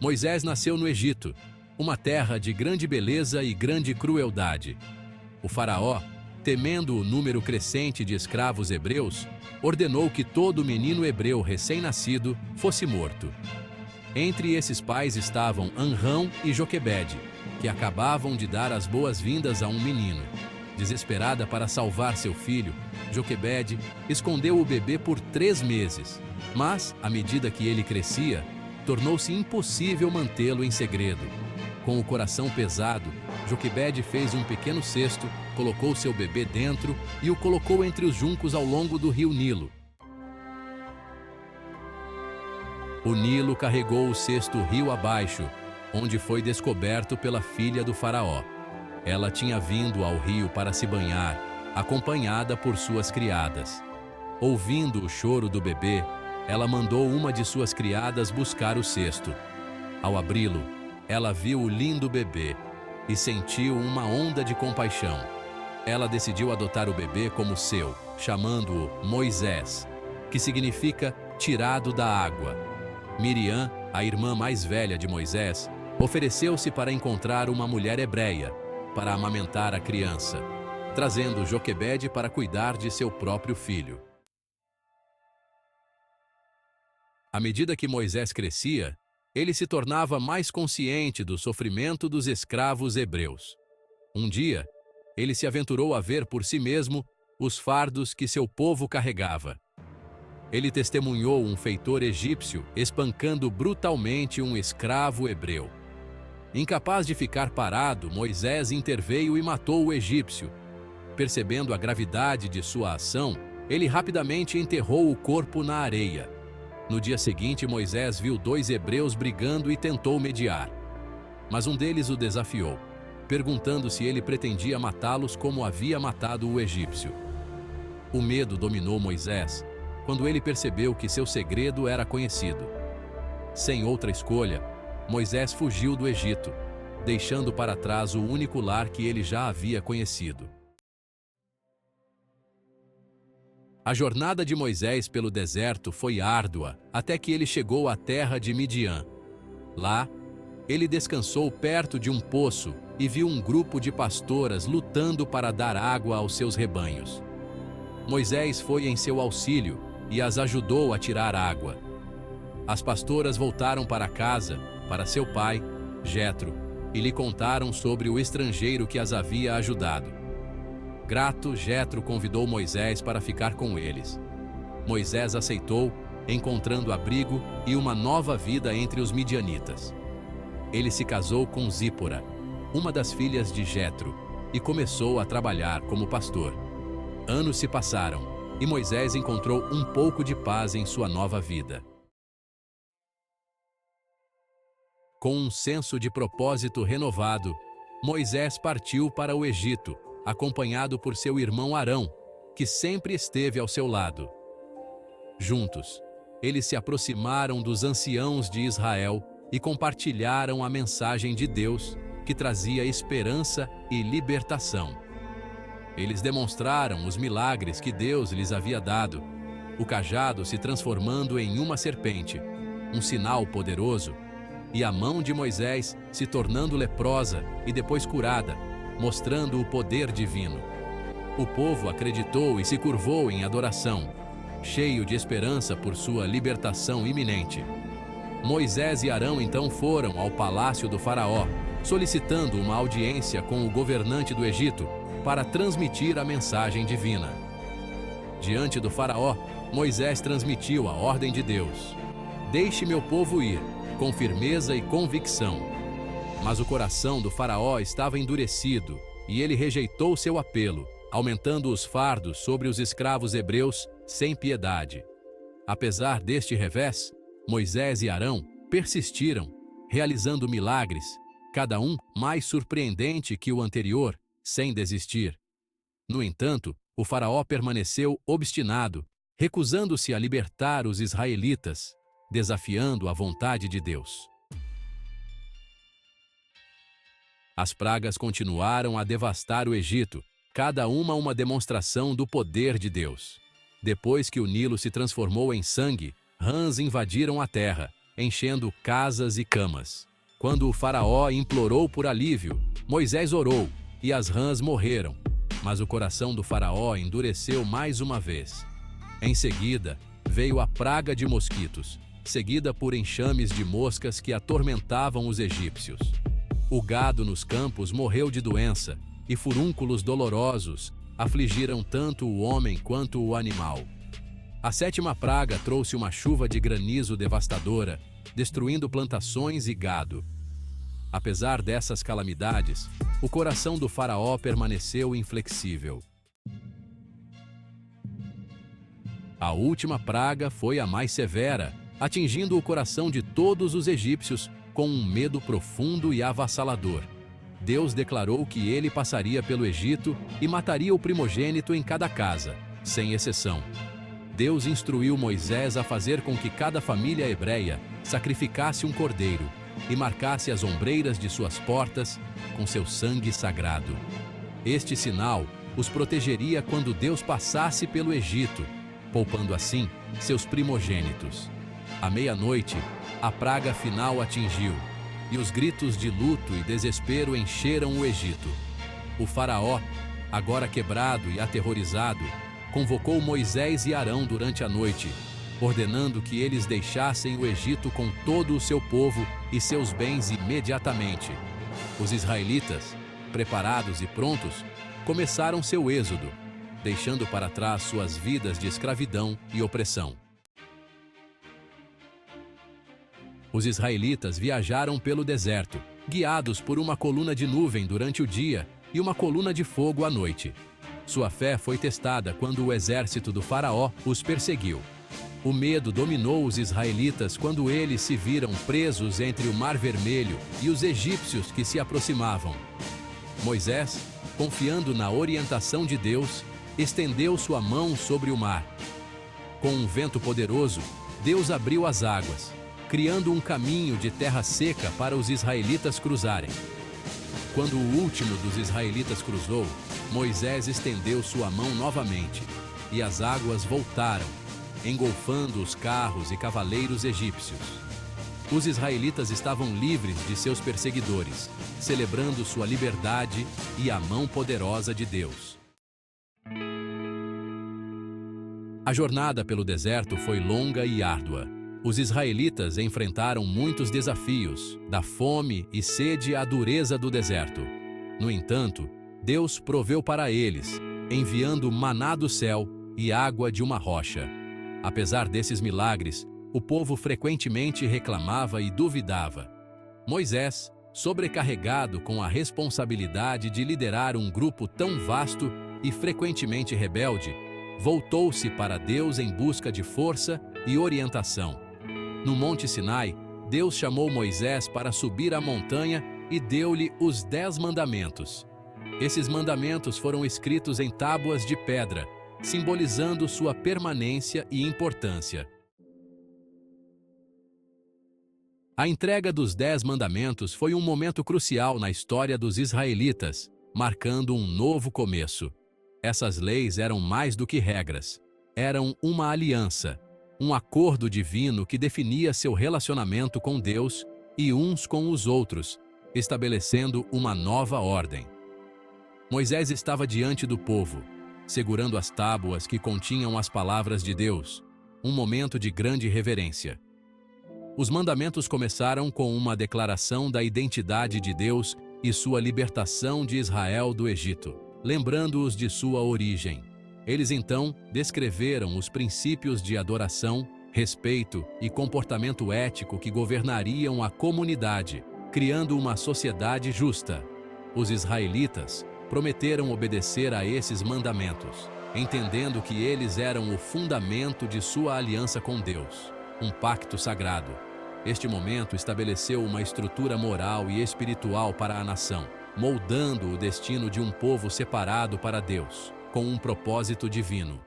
Moisés nasceu no Egito, uma terra de grande beleza e grande crueldade. O faraó, temendo o número crescente de escravos hebreus, ordenou que todo menino hebreu recém-nascido fosse morto. Entre esses pais estavam Amrão e Joquebede, que acabavam de dar as boas-vindas a um menino. Desesperada para salvar seu filho, Joquebede escondeu o bebê por 3 meses, mas, à medida que ele crescia, tornou-se impossível mantê-lo em segredo. Com o coração pesado, Joquebede fez um pequeno cesto, colocou seu bebê dentro e o colocou entre os juncos ao longo do rio Nilo. O Nilo carregou o cesto rio abaixo, onde foi descoberto pela filha do faraó. Ela tinha vindo ao rio para se banhar, acompanhada por suas criadas. Ouvindo o choro do bebê, ela mandou uma de suas criadas buscar o cesto. Ao abri-lo, ela viu o lindo bebê e sentiu uma onda de compaixão. Ela decidiu adotar o bebê como seu, chamando-o Moisés, que significa tirado da água. Miriam, a irmã mais velha de Moisés, ofereceu-se para encontrar uma mulher hebreia para amamentar a criança, trazendo Joquebede para cuidar de seu próprio filho. À medida que Moisés crescia, ele se tornava mais consciente do sofrimento dos escravos hebreus. Um dia, ele se aventurou a ver por si mesmo os fardos que seu povo carregava. Ele testemunhou um feitor egípcio espancando brutalmente um escravo hebreu. Incapaz de ficar parado, Moisés interveio e matou o egípcio. Percebendo a gravidade de sua ação, ele rapidamente enterrou o corpo na areia. No dia seguinte, Moisés viu 2 hebreus brigando e tentou mediar. Mas um deles o desafiou, perguntando se ele pretendia matá-los como havia matado o egípcio. O medo dominou Moisés quando ele percebeu que seu segredo era conhecido. Sem outra escolha, Moisés fugiu do Egito, deixando para trás o único lar que ele já havia conhecido. A jornada de Moisés pelo deserto foi árdua até que ele chegou à terra de Midian. Lá, ele descansou perto de um poço e viu um grupo de pastoras lutando para dar água aos seus rebanhos. Moisés foi em seu auxílio e as ajudou a tirar água. As pastoras voltaram para casa, para seu pai, Jetro, e lhe contaram sobre o estrangeiro que as havia ajudado. Grato, Jetro convidou Moisés para ficar com eles. Moisés aceitou, encontrando abrigo e uma nova vida entre os midianitas. Ele se casou com Zípora, uma das filhas de Jetro, e começou a trabalhar como pastor. Anos se passaram, e Moisés encontrou um pouco de paz em sua nova vida. Com um senso de propósito renovado, Moisés partiu para o Egito, acompanhado por seu irmão Arão, que sempre esteve ao seu lado. Juntos, eles se aproximaram dos anciãos de Israel e compartilharam a mensagem de Deus, que trazia esperança e libertação. Eles demonstraram os milagres que Deus lhes havia dado, o cajado se transformando em uma serpente, um sinal poderoso, e a mão de Moisés se tornando leprosa e depois curada, mostrando o poder divino. O povo acreditou e se curvou em adoração, cheio de esperança por sua libertação iminente. Moisés e Arão então foram ao palácio do faraó, solicitando uma audiência com o governante do Egito para transmitir a mensagem divina. Diante do faraó, Moisés transmitiu a ordem de Deus: "Deixe meu povo ir", com firmeza e convicção. Mas o coração do faraó estava endurecido e ele rejeitou seu apelo, aumentando os fardos sobre os escravos hebreus sem piedade. Apesar deste revés, Moisés e Arão persistiram, realizando milagres, cada um mais surpreendente que o anterior, sem desistir. No entanto, o faraó permaneceu obstinado, recusando-se a libertar os israelitas, desafiando a vontade de Deus. As pragas continuaram a devastar o Egito, cada uma demonstração do poder de Deus. Depois que o Nilo se transformou em sangue, rãs invadiram a terra, enchendo casas e camas. Quando o faraó implorou por alívio, Moisés orou, e as rãs morreram. Mas o coração do faraó endureceu mais uma vez. Em seguida, veio a praga de mosquitos, seguida por enxames de moscas que atormentavam os egípcios. O gado nos campos morreu de doença, e furúnculos dolorosos afligiram tanto o homem quanto o animal. A sétima praga trouxe uma chuva de granizo devastadora, destruindo plantações e gado. Apesar dessas calamidades, o coração do faraó permaneceu inflexível. A última praga foi a mais severa, atingindo o coração de todos os egípcios com um medo profundo e avassalador. Deus declarou que ele passaria pelo Egito e mataria o primogênito em cada casa, sem exceção. Deus instruiu Moisés a fazer com que cada família hebreia sacrificasse um cordeiro e marcasse as ombreiras de suas portas com seu sangue sagrado. Este sinal os protegeria quando Deus passasse pelo Egito, poupando assim seus primogênitos. À meia-noite, a praga final atingiu, e os gritos de luto e desespero encheram o Egito. O faraó, agora quebrado e aterrorizado, convocou Moisés e Arão durante a noite, ordenando que eles deixassem o Egito com todo o seu povo e seus bens imediatamente. Os israelitas, preparados e prontos, começaram seu êxodo, deixando para trás suas vidas de escravidão e opressão. Os israelitas viajaram pelo deserto, guiados por uma coluna de nuvem durante o dia e uma coluna de fogo à noite. Sua fé foi testada quando o exército do faraó os perseguiu. O medo dominou os israelitas quando eles se viram presos entre o Mar Vermelho e os egípcios que se aproximavam. Moisés, confiando na orientação de Deus, estendeu sua mão sobre o mar. Com um vento poderoso, Deus abriu as águas, criando um caminho de terra seca para os israelitas cruzarem. Quando o último dos israelitas cruzou, Moisés estendeu sua mão novamente, e as águas voltaram, engolfando os carros e cavaleiros egípcios. Os israelitas estavam livres de seus perseguidores, celebrando sua liberdade e a mão poderosa de Deus. A jornada pelo deserto foi longa e árdua. Os israelitas enfrentaram muitos desafios, da fome e sede à dureza do deserto. No entanto, Deus proveu para eles, enviando maná do céu e água de uma rocha. Apesar desses milagres, o povo frequentemente reclamava e duvidava. Moisés, sobrecarregado com a responsabilidade de liderar um grupo tão vasto e frequentemente rebelde, voltou-se para Deus em busca de força e orientação. No Monte Sinai, Deus chamou Moisés para subir a montanha e deu-lhe os 10 mandamentos. Esses mandamentos foram escritos em tábuas de pedra, simbolizando sua permanência e importância. A entrega dos 10 mandamentos foi um momento crucial na história dos israelitas, marcando um novo começo. Essas leis eram mais do que regras. Eram uma aliança, um acordo divino que definia seu relacionamento com Deus e uns com os outros, estabelecendo uma nova ordem. Moisés estava diante do povo, segurando as tábuas que continham as palavras de Deus, um momento de grande reverência. Os mandamentos começaram com uma declaração da identidade de Deus e sua libertação de Israel do Egito, lembrando-os de sua origem. Eles então descreveram os princípios de adoração, respeito e comportamento ético que governariam a comunidade, criando uma sociedade justa. Os israelitas prometeram obedecer a esses mandamentos, entendendo que eles eram o fundamento de sua aliança com Deus, um pacto sagrado. Este momento estabeleceu uma estrutura moral e espiritual para a nação, moldando o destino de um povo separado para Deus, com um propósito divino.